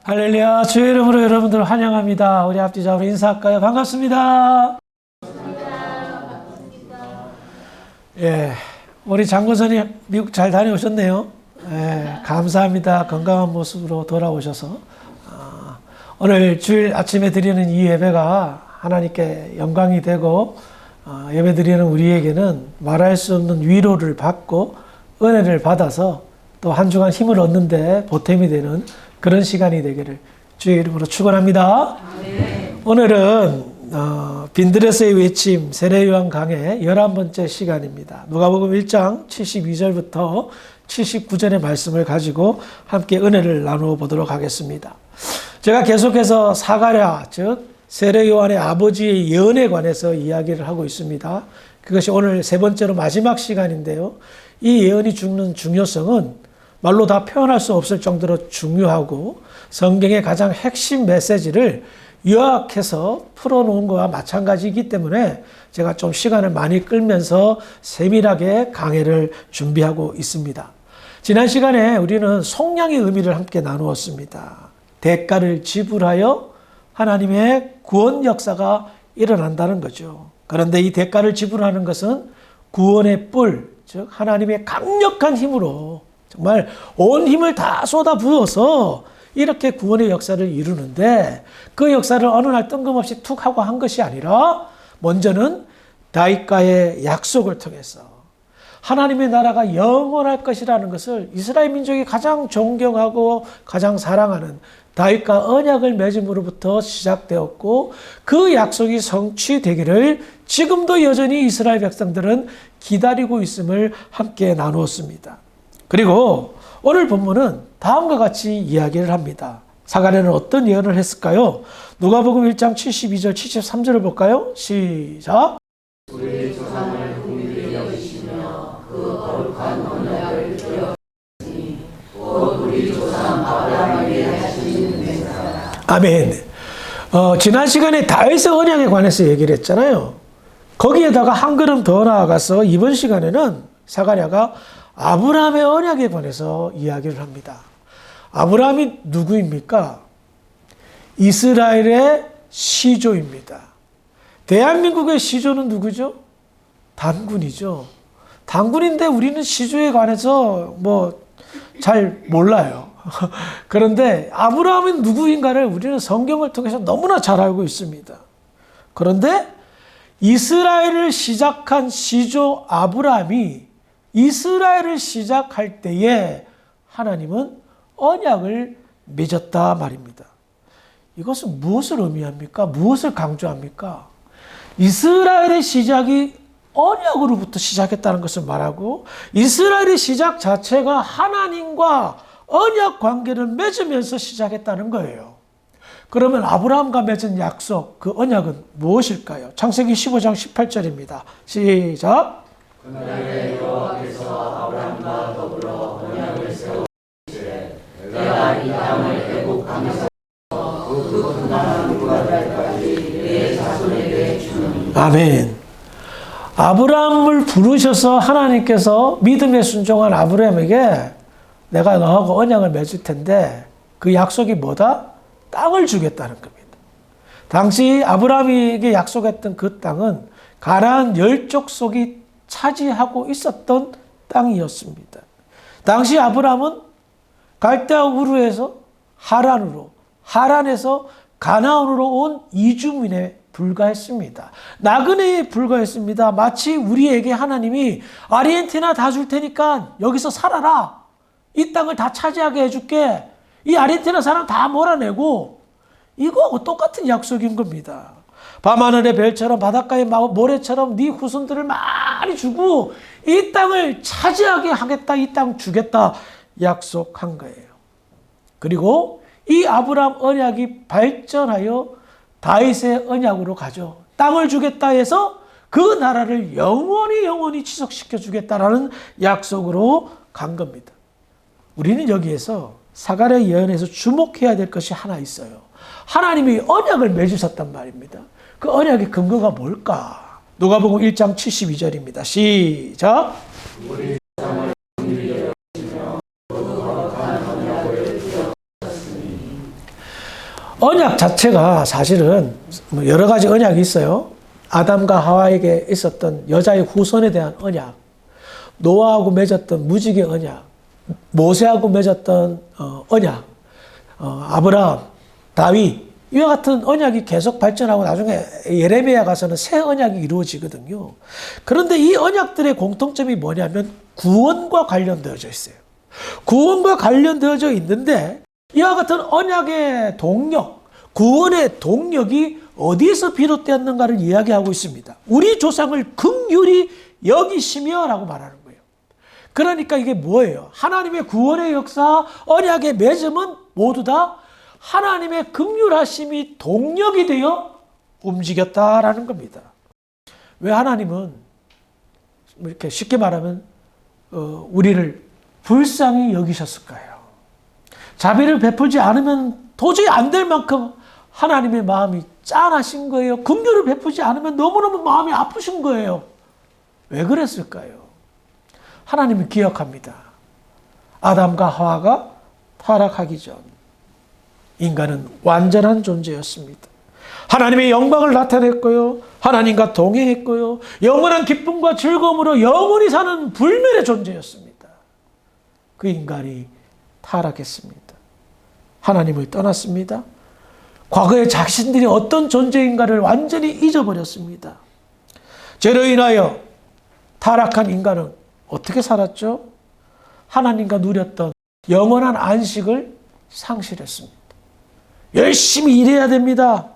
할렐루야, 주의 이름으로 여러분들 환영합니다. 우리 앞뒤자로 인사할까요? 반갑습니다. 예, 우리 장군선이 미국 잘 다녀오셨네요. 예, 감사합니다. 건강한 모습으로 돌아오셔서. 오늘 주일 아침에 드리는 이 예배가 하나님께 영광이 되고, 예배 드리는 우리에게는 말할 수 없는 위로를 받고 은혜를 받아서 또 한 주간 힘을 얻는데 보탬이 되는 그런 시간이 되기를 주의 이름으로 축원합니다. 오늘은 빈들에서의 외침 세례요한 강의 11번째 시간입니다. 누가복음 1장 72절부터 79절의 말씀을 가지고 함께 은혜를 나누어 보도록 하겠습니다. 제가 계속해서 사가랴, 즉 세례요한의 아버지의 예언에 관해서 이야기를 하고 있습니다. 그것이 오늘 세 번째로 마지막 시간인데요. 이 예언이 주는 중요성은 말로 다 표현할 수 없을 정도로 중요하고 성경의 가장 핵심 메시지를 요약해서 풀어놓은 것과 마찬가지이기 때문에 제가 좀 시간을 많이 끌면서 세밀하게 강해를 준비하고 있습니다. 지난 시간에 우리는 속량의 의미를 함께 나누었습니다. 대가를 지불하여 하나님의 구원 역사가 일어난다는 거죠. 그런데 이 대가를 지불하는 것은 구원의 뿔, 즉 하나님의 강력한 힘으로 정말 온 힘을 다 쏟아부어서 이렇게 구원의 역사를 이루는데 그 역사를 어느 날 뜬금없이 툭 하고 한 것이 아니라 먼저는 다윗과의 약속을 통해서 하나님의 나라가 영원할 것이라는 것을 이스라엘 민족이 가장 존경하고 가장 사랑하는 다윗과 언약을 맺음으로부터 시작되었고 그 약속이 성취되기를 지금도 여전히 이스라엘 백성들은 기다리고 있음을 함께 나누었습니다. 그리고 오늘 본문은 다음과 같이 이야기를 합니다. 사가랴는 어떤 예언을 했을까요? 누가복음 1장 72절 73절을 볼까요? 시작. 우리 조상을 긍휼히 여기시며 그 거룩한 언약을 기억하시니 곧 우리 조상 아브라함에게 하신 맹세라. 아멘. 지난 시간에 다윗의 언약에 관해서 얘기를 했잖아요. 거기에다가 한 걸음 더 나아가서 이번 시간에는 사가랴가 아브라함의 언약에 관해서 이야기를 합니다. 아브라함이 누구입니까? 이스라엘의 시조입니다. 대한민국의 시조는 누구죠? 단군이죠. 단군인데 우리는 시조에 관해서 잘 몰라요. 그런데 아브라함은 누구인가를 우리는 성경을 통해서 너무나 잘 알고 있습니다. 그런데 이스라엘을 시작한 시조 아브라함이 이스라엘을 시작할 때에 하나님은 언약을 맺었다 말입니다. 이것은 무엇을 의미합니까? 무엇을 강조합니까? 이스라엘의 시작이 언약으로부터 시작했다는 것을 말하고 이스라엘의 시작 자체가 하나님과 언약 관계를 맺으면서 시작했다는 거예요. 그러면 아브라함과 맺은 약속, 그 언약은 무엇일까요? 창세기 15장 18절입니다. 시작. 그날에 여호와께서 아브라함과 더불어 언약을 세우시되 내가 이 땅을 애국하면서 그 끝난 그날까지 내 자손에게 주노니. 아멘. 아브라함을 부르셔서 하나님께서 믿음에 순종한 아브라함에게 내가 너하고 언약을 맺을 텐데 그 약속이 뭐다? 땅을 주겠다는 겁니다. 당시 아브라함에게 약속했던 그 땅은 가나안 10족속이 차지하고 있었던 땅이었습니다. 당시 아브라함은 갈대아 우르에서 하란에서 가나안으로 온 이주민에 불과했습니다. 나그네에 불과했습니다. 마치 우리에게 하나님이 아르헨티나 다 줄 테니까 여기서 살아라. 이 땅을 다 차지하게 해줄게. 이 아르헨티나 사람 다 몰아내고 이거하고 똑같은 약속인 겁니다. 밤하늘의 별처럼 바닷가의 모래처럼 네 후손들을 많이 주고 이 땅을 차지하게 하겠다. 이 땅 주겠다. 약속한 거예요. 그리고 이 아브라함 언약이 발전하여 다윗의 언약으로 가죠. 땅을 주겠다 해서 그 나라를 영원히 지속시켜 주겠다라는 약속으로 간 겁니다. 우리는 여기에서 사가랴 예언에서 주목해야 될 것이 하나 있어요. 하나님이 언약을 맺으셨단 말입니다. 그 언약의 근거가 뭘까? 누가복음 1장 72절입니다. 시작. 우리 조상을 긍휼히 여기시며 그 거룩한 언약을 기억하셨으니 언약 자체가 사실은 뭐 여러 가지 언약이 있어요. 아담과 하와에게 있었던 여자의 후손에 대한 언약, 노아하고 맺었던 무지개 언약, 모세하고 맺었던 언약, 아브라함, 다윗, 이와 같은 언약이 계속 발전하고 나중에 예레미야 가서는 새 언약이 이루어지거든요. 그런데 이 언약들의 공통점이 뭐냐면 구원과 관련되어져 있어요. 구원과 관련되어져 있는데 이와 같은 언약의 동력, 구원의 동력이 어디에서 비롯되었는가를 이야기하고 있습니다. 우리 조상을 긍휼히 여기시며 라고 말하는 거예요. 그러니까 이게 뭐예요? 하나님의 구원의 역사, 언약의 맺음은 모두 다 하나님의 긍휼하심이 동력이 되어 움직였다라는 겁니다. 왜 하나님은 이렇게 쉽게 말하면 우리를 불쌍히 여기셨을까요? 자비를 베풀지 않으면 도저히 안 될 만큼 하나님의 마음이 짠하신 거예요. 긍휼을 베풀지 않으면 너무너무 마음이 아프신 거예요. 왜 그랬을까요? 하나님이 기억합니다. 아담과 하와가 타락하기 전 인간은 완전한 존재였습니다. 하나님의 영광을 나타냈고요. 하나님과 동행했고요. 영원한 기쁨과 즐거움으로 영원히 사는 불멸의 존재였습니다. 그 인간이 타락했습니다. 하나님을 떠났습니다. 과거에 자신들이 어떤 존재인가를 완전히 잊어버렸습니다. 죄로 인하여 타락한 인간은 어떻게 살았죠? 하나님과 누렸던 영원한 안식을 상실했습니다. 열심히 일해야 됩니다.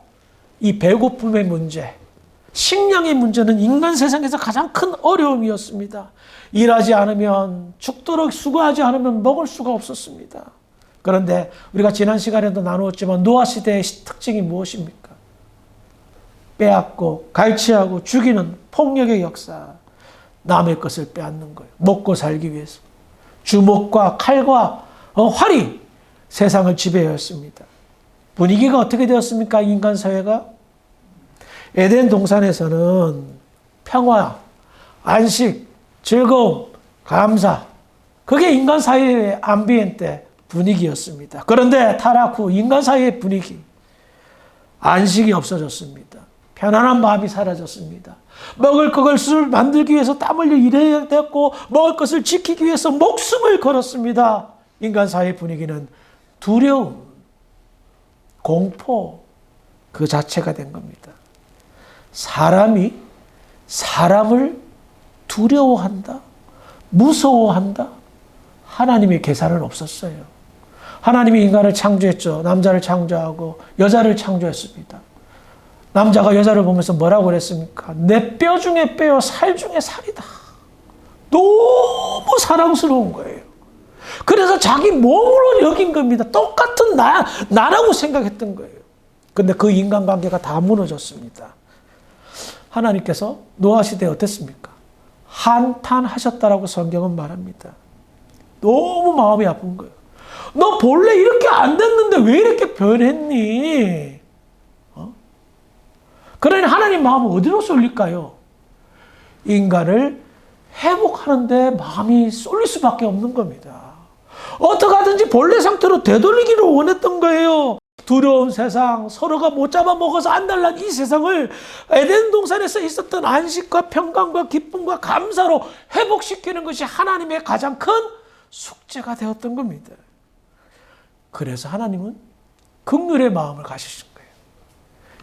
이 배고픔의 문제, 식량의 문제는 인간 세상에서 가장 큰 어려움이었습니다. 일하지 않으면, 죽도록 수고하지 않으면 먹을 수가 없었습니다. 그런데 우리가 지난 시간에도 나누었지만 노아 시대의 특징이 무엇입니까? 빼앗고 갈취하고 죽이는 폭력의 역사, 남의 것을 빼앗는 거예요. 먹고 살기 위해서. 주먹과 칼과 활이 세상을 지배했습니다. 분위기가 어떻게 되었습니까? 인간 사회가? 에덴 동산에서는 평화, 안식, 즐거움, 감사, 그게 인간 사회의 암비엔테 분위기였습니다. 그런데 타락 후 인간 사회의 분위기, 안식이 없어졌습니다. 편안한 마음이 사라졌습니다. 먹을 것을 만들기 위해서 땀 흘려 일해야 됐고 먹을 것을 지키기 위해서 목숨을 걸었습니다. 인간 사회의 분위기는 두려움, 공포 그 자체가 된 겁니다. 사람이 사람을 두려워한다, 무서워한다. 하나님의 계산은 없었어요. 하나님이 인간을 창조했죠. 남자를 창조하고 여자를 창조했습니다. 남자가 여자를 보면서 뭐라고 그랬습니까? 내 뼈 중에 뼈요, 살 중에 살이다. 너무 사랑스러운 거예요. 그래서 자기 몸으로 여긴 겁니다. 똑같은 나라고 생각했던 거예요. 근데 그 인간관계가 다 무너졌습니다. 하나님께서 노아 시대에 어땠습니까? 한탄하셨다라고 성경은 말합니다. 너무 마음이 아픈 거예요. 너 본래 이렇게 안 됐는데 왜 이렇게 변했니? 그러니 하나님 마음은 어디로 쏠릴까요? 인간을 회복하는데 마음이 쏠릴 수밖에 없는 겁니다. 어떻게 하든지 본래 상태로 되돌리기를 원했던 거예요. 두려운 세상, 서로가 못 잡아먹어서 안달난 이 세상을 에덴 동산에서 있었던 안식과 평강과 기쁨과 감사로 회복시키는 것이 하나님의 가장 큰 숙제가 되었던 겁니다. 그래서 하나님은 긍휼의 마음을 가지신 거예요.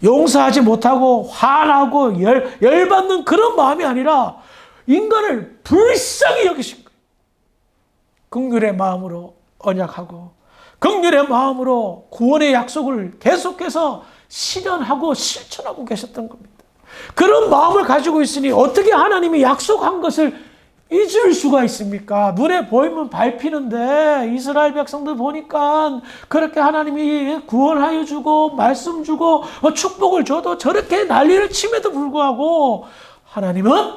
용서하지 못하고 화나고 열받는 그런 마음이 아니라 인간을 불쌍히 여기신 거예요. 긍휼의 마음으로 언약하고 긍휼의 마음으로 구원의 약속을 계속해서 실현하고 실천하고 계셨던 겁니다. 그런 마음을 가지고 있으니 어떻게 하나님이 약속한 것을 잊을 수가 있습니까? 눈에 보이면 밟히는데 이스라엘 백성들 보니까 그렇게 하나님이 구원하여 주고 말씀 주고 축복을 줘도 저렇게 난리를 침에도 불구하고 하나님은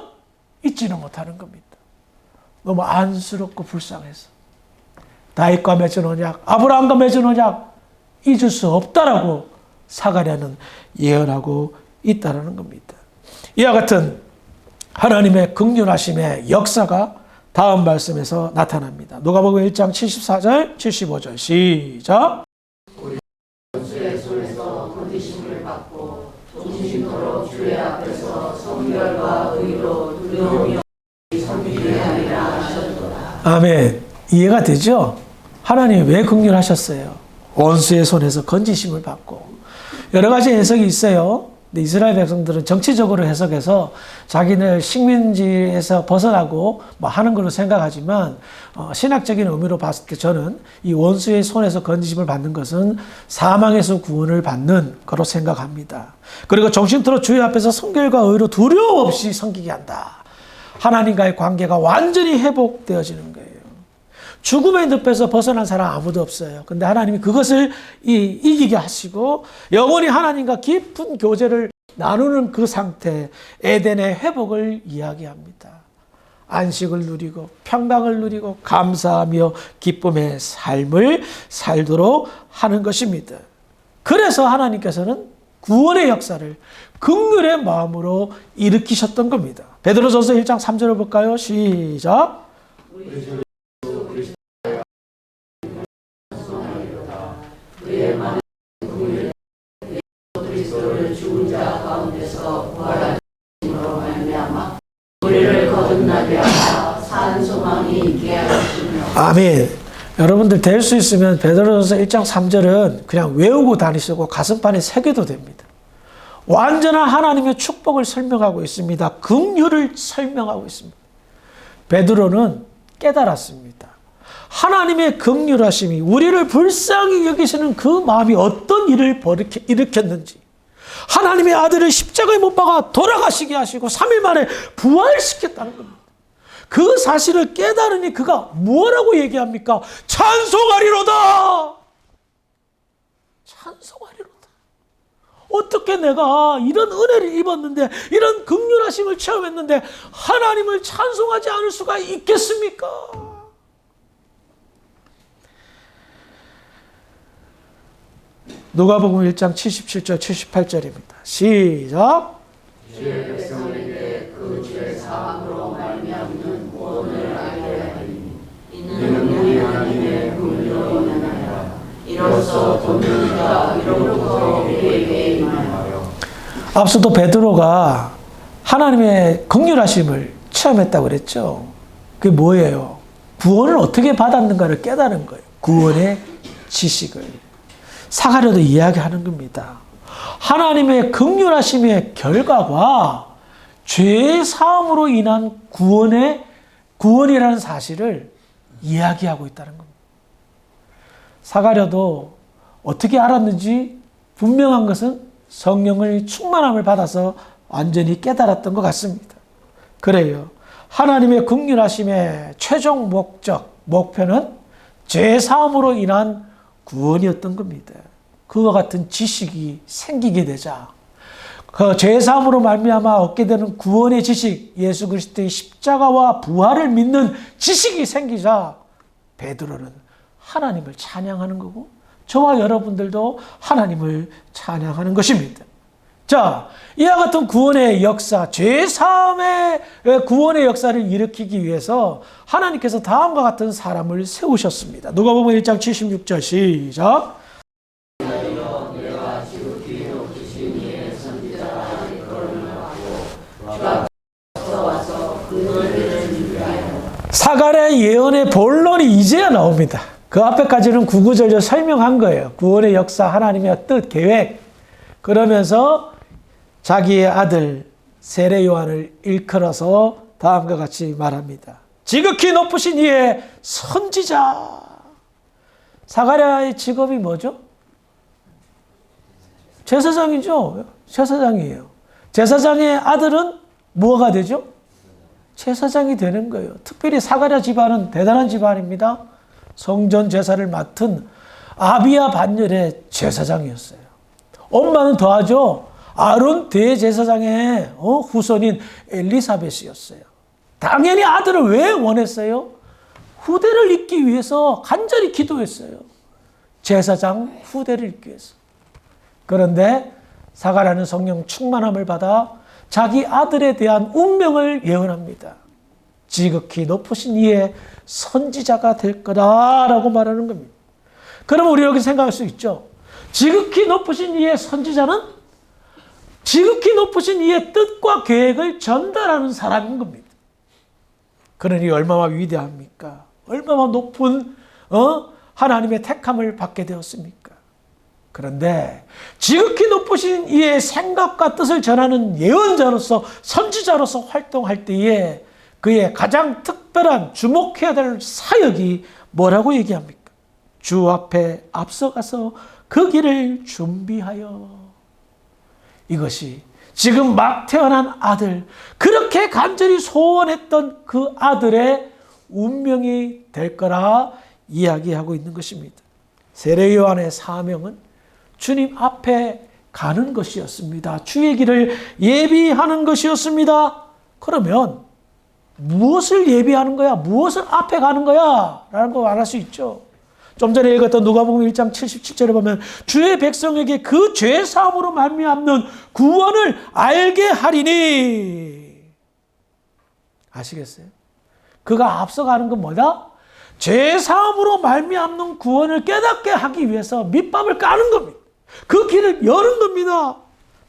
잊지는 못하는 겁니다. 너무 안쓰럽고 불쌍해서 다윗과 맺은 언약, 아브라함과 맺은 언약 잊을 수 없다라고 사가랴는 예언하고 있다는 겁니다. 이와 같은 하나님의 긍휼하심의 역사가 다음 말씀에서 나타납니다. 누가복음 1장 74절, 75절 시작. 우리 원수의 손에서 건지심을 받고 종신토록 주의 앞에서 성결과 의로 두려움이 없이 섬기게 하리라 하셨도다. 아멘. 이해가 되죠? 하나님이 왜 긍휼하셨어요? 원수의 손에서 건지심을 받고. 여러 가지 해석이 있어요. 근데 이스라엘 백성들은 정치적으로 해석해서 자기네 식민지에서 벗어나고 뭐 하는 걸로 생각하지만 신학적인 의미로 봤을 때 저는 이 원수의 손에서 건지심을 받는 것은 사망에서 구원을 받는 거로 생각합니다. 그리고 정신토록 주의 앞에서 성결과 의로 두려움 없이 섬기게 한다. 하나님과의 관계가 완전히 회복되어지는 거예요. 죽음의 늪에서 벗어난 사람 아무도 없어요. 근데 하나님이 그것을 이기게 하시고 영원히 하나님과 깊은 교제를 나누는 그 상태, 에덴의 회복을 이야기합니다. 안식을 누리고 평강을 누리고 감사하며 기쁨의 삶을 살도록 하는 것입니다. 그래서 하나님께서는 구원의 역사를 긍휼의 마음으로 일으키셨던 겁니다. 베드로전서 1장 3절을 볼까요? 시작. 그리스도를 죽은 자 가운데서 부활하심으로 말미암아 우리를 거듭나게 하사 산 소망이 있게 하시며. 아멘. 여러분들 될 수 있으면 베드로전서 1장 3절은 그냥 외우고 다니시고 가슴판에 새겨도 됩니다. 완전한 하나님의 축복을 설명하고 있습니다. 긍휼을 설명하고 있습니다. 베드로는 깨달았습니다. 하나님의 긍휼하심이 우리를 불쌍히 여기시는 그 마음이 어떤 일을 일으켰는지, 하나님의 아들을 십자가에 못 박아 돌아가시게 하시고 3일 만에 부활시켰다는 겁니다. 그 사실을 깨달으니 그가 뭐라고 얘기합니까? 찬송하리로다. 찬송하리로다. 어떻게 내가 이런 은혜를 입었는데, 이런 긍휼하심을 체험했는데 하나님을 찬송하지 않을 수가 있겠습니까? 누가복음 1장 77절 78절입니다. 시작. 주의 백성에게 그 주의 사함으로 말미암는 구원을 알게 하리니 이는 우리 하나님의 긍휼로 인하여 이로써 본능이가 이로부터 우리에게 임하여. 앞서도 베드로가 하나님의 긍휼하심을 체험했다고 그랬죠. 그게 뭐예요? 구원을 어떻게 받았는가를 깨달은 거예요. 구원의 지식을. 사가랴도 이야기하는 겁니다. 하나님의 긍휼하심의 결과가 죄의 사함으로 인한 구원이라는 사실을 이야기하고 있다는 겁니다. 사가랴도 어떻게 알았는지 분명한 것은 성령의 충만함을 받아서 완전히 깨달았던 것 같습니다. 그래요. 하나님의 긍휼하심의 최종 목표는 죄의 사함으로 인한 구원이었던 겁니다. 그와 같은 지식이 생기게 되자, 그 죄의 사함으로 말미암아 얻게 되는 구원의 지식, 예수 그리스도의 십자가와 부활을 믿는 지식이 생기자 베드로는 하나님을 찬양하는 거고, 저와 여러분들도 하나님을 찬양하는 것입니다. 자, 이와 같은 구원의 역사, 죄 사함의 구원의 역사를 일으키기 위해서 하나님께서 다음과 같은 사람을 세우셨습니다. 누가복음 1장 76절 시작. 사가랴의 예언의 본론이 이제야 나옵니다. 그 앞에까지는 구구절절 설명한 거예요. 구원의 역사, 하나님의 뜻, 계획. 그러면서 자기의 아들 세례 요한을 일컬어서 다음과 같이 말합니다. 지극히 높으신 이의 선지자. 사가랴의 직업이 뭐죠? 제사장이죠. 제사장이에요. 제사장의 아들은 뭐가 되죠? 제사장이 되는 거예요. 특별히 사가랴 집안은 대단한 집안입니다. 성전 제사를 맡은 아비야 반열의 제사장이었어요. 엄마는 더하죠. 아론 대제사장의 후손인 엘리사벳이었어요. 당연히 아들을 왜 원했어요? 후대를 잇기 위해서 간절히 기도했어요. 제사장 후대를 잇기 위해서. 그런데 사가랴는 성령 충만함을 받아 자기 아들에 대한 운명을 예언합니다. 지극히 높으신 이의 선지자가 될 거다라고 말하는 겁니다. 그럼 우리 여기 생각할 수 있죠. 지극히 높으신 이의 선지자는 지극히 높으신 이의 뜻과 계획을 전달하는 사람인 겁니다. 그러니 얼마나 위대합니까? 얼마나 높은 하나님의 택함을 받게 되었습니까? 그런데 지극히 높으신 이의 생각과 뜻을 전하는 예언자로서 선지자로서 활동할 때에 그의 가장 특별한 주목해야 될 사역이 뭐라고 얘기합니까? 주 앞에 앞서가서 그 길을 준비하여. 이것이 지금 막 태어난 아들, 그렇게 간절히 소원했던 그 아들의 운명이 될 거라 이야기하고 있는 것입니다. 세례 요한의 사명은 주님 앞에 가는 것이었습니다. 주의 길을 예비하는 것이었습니다. 그러면 무엇을 예비하는 거야? 무엇을 앞에 가는 거야? 라는 거 말할 수 있죠. 좀 전에 읽었던 누가복음 1장 77절에 보면 주의 백성에게 그 죄 사함으로 말미암는 구원을 알게 하리니. 아시겠어요? 그가 앞서가는 건 뭐다? 죄 사함으로 말미암는 구원을 깨닫게 하기 위해서 밑밥을 까는 겁니다. 그 길을 여는 겁니다.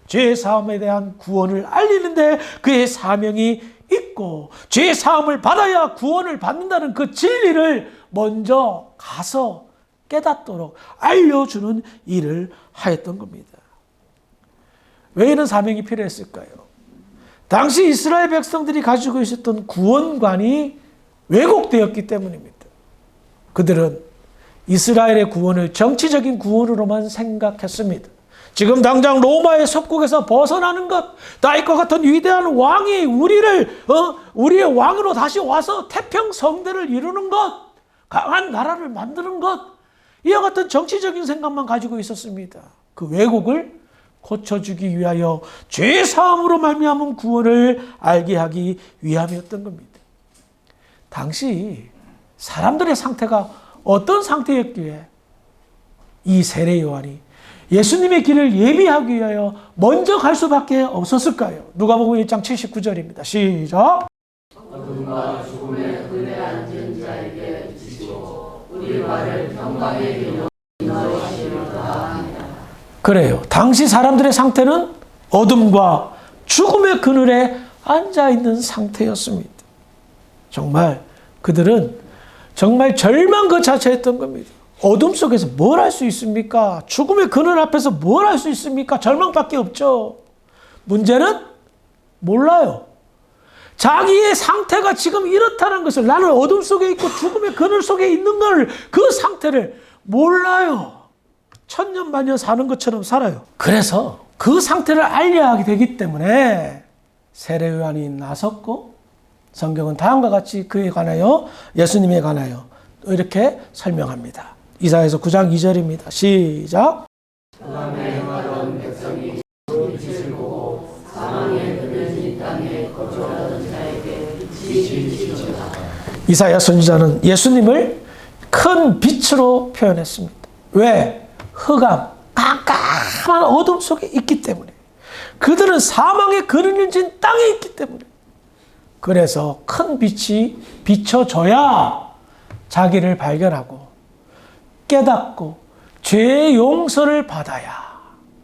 죄 사함에 대한 구원을 알리는데 그의 사명이 있고, 죄 사함을 받아야 구원을 받는다는 그 진리를 먼저 가서 깨닫도록 알려주는 일을 하였던 겁니다. 왜 이런 사명이 필요했을까요? 당시 이스라엘 백성들이 가지고 있었던 구원관이 왜곡되었기 때문입니다. 그들은 이스라엘의 구원을 정치적인 구원으로만 생각했습니다. 지금 당장 로마의 속국에서 벗어나는 것, 다윗과 같은 위대한 왕이 우리의 왕으로 다시 와서 태평성대를 이루는 것, 강한 나라를 만드는 것, 이와 같은 정치적인 생각만 가지고 있었습니다. 그 왜곡을 고쳐주기 위하여 죄 사함으로 말미암은 구원을 알게 하기 위함이었던 겁니다. 당시 사람들의 상태가 어떤 상태였기에 이 세례 요한이 예수님의 길을 예비하기 위하여 먼저 갈 수밖에 없었을까요? 누가복음 1장 79절입니다. 시작. 어둠과 죽음의 그네 앉은 자에게 비추고 우리 발을 평강의 길로 인도하시리로다. 그래요. 당시 사람들의 상태는 어둠과 죽음의 그늘에 앉아있는 상태였습니다. 정말 그들은 정말 절망 그 자체였던 겁니다. 어둠 속에서 뭘 할 수 있습니까? 죽음의 그늘 앞에서 뭘 할 수 있습니까? 절망밖에 없죠. 문제는 몰라요. 자기의 상태가 지금 이렇다는 것을, 나는 어둠 속에 있고 죽음의 그늘 속에 있는 걸, 그 상태를 몰라요. 천년만년 사는 것처럼 살아요. 그래서 그 상태를 알려야 하게 되기 때문에 세례 요한이 나섰고, 성경은 다음과 같이 그에 관하여, 예수님에 관하여 이렇게 설명합니다. 이사야서 9장 2절입니다. 시작. 흑암에 행하던 백성이 빛을 보고 사망의 그늘진 땅에 거주하던 자에게 빛이 비치도다. 이사야 선지자는 예수님을 큰 빛으로 표현했습니다. 왜? 흑암, 깜깜한 어둠 속에 있기 때문에. 그들은 사망의 그늘진 땅에 있기 때문에. 그래서 큰 빛이 비춰져야 자기를 발견하고 깨닫고 죄의 용서를 받아야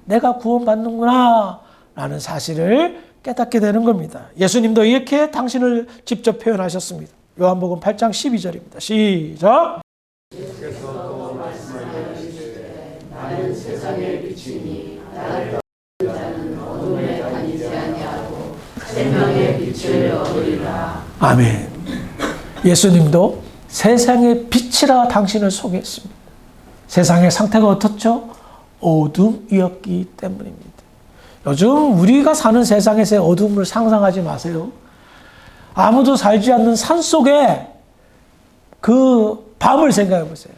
내가 구원받는구나 라는 사실을 깨닫게 되는 겁니다. 예수님도 이렇게 당신을 직접 표현하셨습니다. 요한복음 8장 12절입니다. 시작. 나는 세상의 빛이니 나를 얻는 자는 어둠에 다니지 아니하고 생명의 빛을 얻으리라. 아멘. 예수님도 세상의 빛이라 당신을 소개했습니다. 세상의 상태가 어떻죠? 어둠이었기 때문입니다. 요즘 우리가 사는 세상에서의 어둠을 상상하지 마세요. 아무도 살지 않는 산속에 그 밤을 생각해 보세요.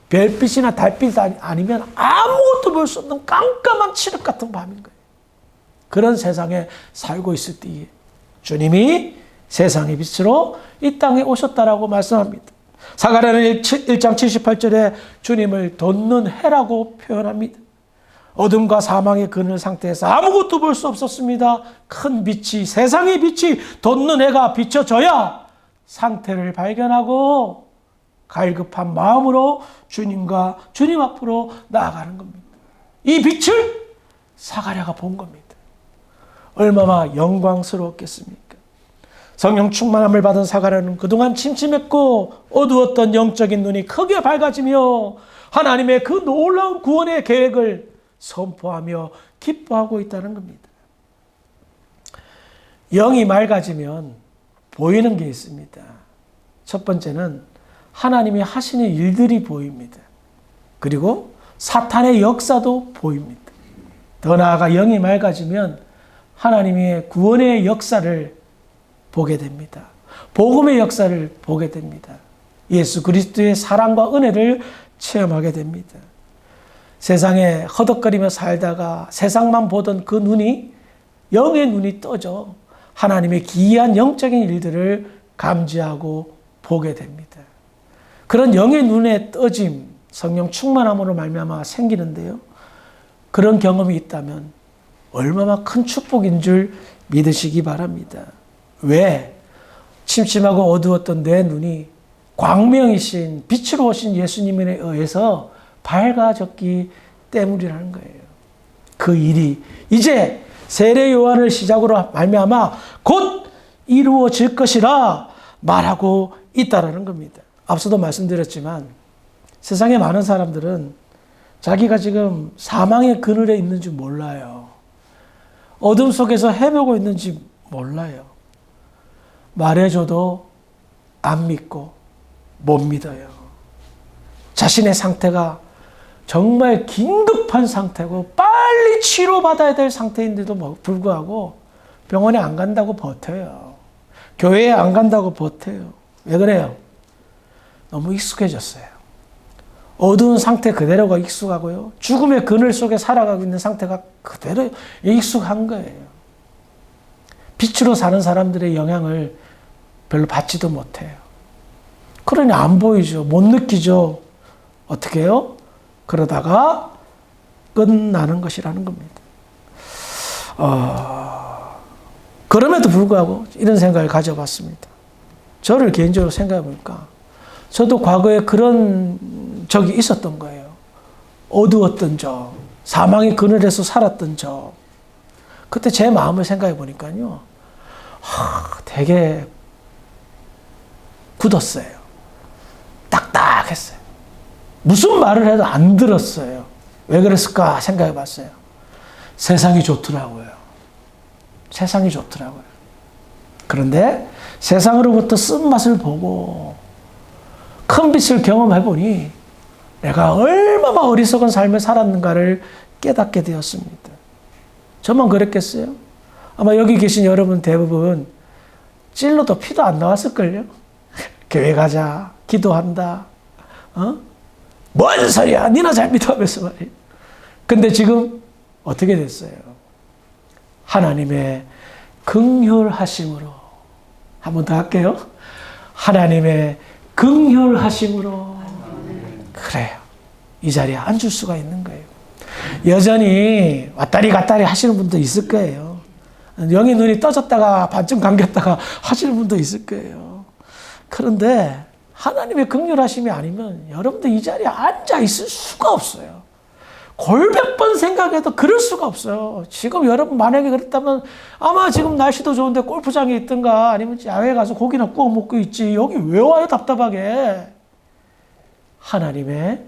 별빛이나 달빛 아니면 아무것도 볼 수 없는 깜깜한 칠흑 같은 밤인 거예요. 그런 세상에 살고 있을 때에 주님이 세상의 빛으로 이 땅에 오셨다라고 말씀합니다. 사가랴는 1장 78절에 주님을 돋는 해라고 표현합니다. 어둠과 사망의 그늘 상태에서 아무것도 볼 수 없었습니다. 큰 빛이, 세상의 빛이 돋는 해가 비춰져야 상태를 발견하고 갈급한 마음으로 주님 앞으로 나아가는 겁니다. 이 빛을 사가랴가 본 겁니다. 얼마나 영광스러웠겠습니까? 성령 충만함을 받은 사가랴는 그동안 침침했고 어두웠던 영적인 눈이 크게 밝아지며 하나님의 그 놀라운 구원의 계획을 선포하며 기뻐하고 있다는 겁니다. 영이 맑아지면 보이는 게 있습니다. 첫 번째는 하나님이 하시는 일들이 보입니다. 그리고 사탄의 역사도 보입니다. 더 나아가 영이 맑아지면 하나님의 구원의 역사를 보게 됩니다. 복음의 역사를 보게 됩니다. 예수 그리스도의 사랑과 은혜를 체험하게 됩니다. 세상에 허덕거리며 살다가 세상만 보던 그 눈이 영의 눈이 떠져 하나님의 기이한 영적인 일들을 감지하고 보게 됩니다. 그런 영의 눈에 떠짐, 성령 충만함으로 말미암아 생기는데요. 그런 경험이 있다면 얼마나 큰 축복인 줄 믿으시기 바랍니다. 왜? 침침하고 어두웠던 내 눈이 광명이신 빛으로 오신 예수님에 의해서 밝아졌기 때문이라는 거예요. 그 일이 이제 세례 요한을 시작으로 말미암아 곧 이루어질 것이라 말하고 있다라는 겁니다. 앞서도 말씀드렸지만 세상에 많은 사람들은 자기가 지금 사망의 그늘에 있는지 몰라요. 어둠 속에서 헤매고 있는지 몰라요. 말해줘도 안 믿고 못 믿어요. 자신의 상태가 정말 긴급한 상태고 빨리 치료받아야 될 상태인데도 불구하고 병원에 안 간다고 버텨요. 교회에 안 간다고 버텨요. 왜 그래요? 너무 익숙해졌어요. 어두운 상태 그대로가 익숙하고요. 죽음의 그늘 속에 살아가고 있는 상태가 그대로 익숙한 거예요. 빛으로 사는 사람들의 영향을 별로 받지도 못해요. 그러니 안 보이죠. 못 느끼죠. 어떻게 해요? 그러다가 끝나는 것이라는 겁니다. 그럼에도 불구하고 이런 생각을 가져봤습니다. 저를 개인적으로 생각해 보니까 저도 과거에 그런 적이 있었던 거예요. 어두웠던 적, 사망의 그늘에서 살았던 적. 그때 제 마음을 생각해 보니까요. 되게 굳었어요. 딱딱했어요. 무슨 말을 해도 안 들었어요. 왜 그랬을까 생각해 봤어요. 세상이 좋더라고요. 세상이 좋더라고요. 그런데 세상으로부터 쓴맛을 보고 큰 빛을 경험해 보니 내가 얼마나 어리석은 삶을 살았는가를 깨닫게 되었습니다. 저만 그랬겠어요? 아마 여기 계신 여러분 대부분 찔러도 피도 안 나왔을걸요? 교회 가자, 기도한다. 뭔 소리야? 니나 잘 믿어하면서 말이에요. 근데 지금 어떻게 됐어요? 하나님의 긍휼하심으로 한 번 더 할게요. 하나님의 긍휼하심으로 그래요. 이 자리에 앉을 수가 있는 거예요. 여전히 왔다리 갔다리 하시는 분도 있을 거예요. 영의 눈이 떠졌다가 반쯤 감겼다가 하시는 분도 있을 거예요. 그런데 하나님의 긍휼하심이 아니면 여러분들 이 자리에 앉아 있을 수가 없어요. 골백 번 생각해도 그럴 수가 없어요. 지금 여러분 만약에 그랬다면 아마 지금 날씨도 좋은데 골프장에 있든가 아니면 야외에 가서 고기나 구워 먹고 있지. 여기 왜 와요 답답하게. 하나님의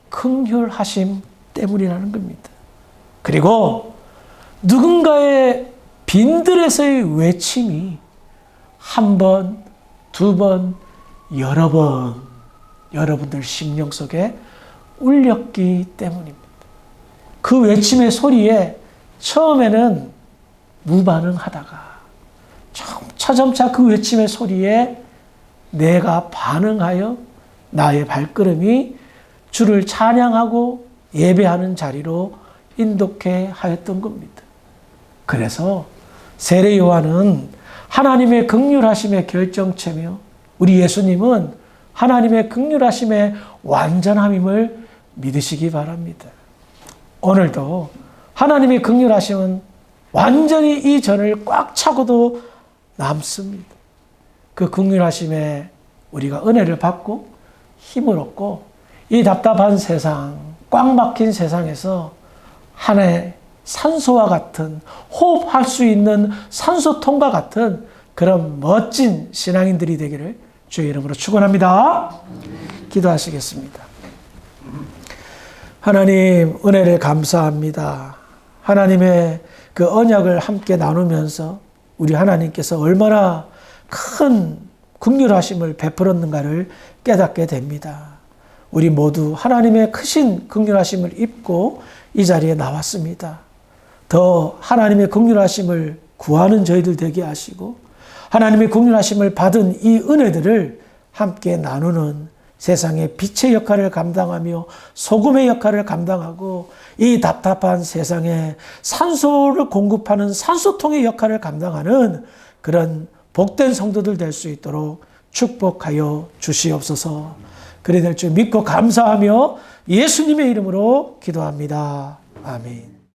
긍휼하심 때문이라는 겁니다. 그리고 누군가의 빈들에서의 외침이 한 번, 두 번, 여러 번 여러분들 심령 속에 울렸기 때문입니다. 그 외침의 소리에 처음에는 무반응하다가 점차 그 외침의 소리에 내가 반응하여 나의 발걸음이 주를 찬양하고 예배하는 자리로 인도케 하였던 겁니다. 그래서 세례 요한은 하나님의 긍휼하심의 결정체며 우리 예수님은 하나님의 긍휼하심의 완전함임을 믿으시기 바랍니다. 오늘도 하나님의 긍휼하심은 완전히 이 전을 꽉 차고도 남습니다. 그 긍휼하심에 우리가 은혜를 받고 힘을 얻고 이 답답한 세상, 꽉 막힌 세상에서 하나의 산소와 같은, 호흡할 수 있는 산소통과 같은 그런 멋진 신앙인들이 되기를 주의 이름으로 축원합니다. 기도하시겠습니다. 하나님, 은혜를 감사합니다. 하나님의 그 언약을 함께 나누면서 우리 하나님께서 얼마나 큰 긍휼하심을 베풀었는가를 깨닫게 됩니다. 우리 모두 하나님의 크신 긍휼하심을 입고 이 자리에 나왔습니다. 더 하나님의 긍휼하심을 구하는 저희들 되게 하시고 하나님의 긍휼하심을 받은 이 은혜들을 함께 나누는 세상의 빛의 역할을 감당하며 소금의 역할을 감당하고 이 답답한 세상에 산소를 공급하는 산소통의 역할을 감당하는 그런 복된 성도들 될 수 있도록 축복하여 주시옵소서. 그래 될 줄 믿고 감사하며 예수님의 이름으로 기도합니다. 아멘.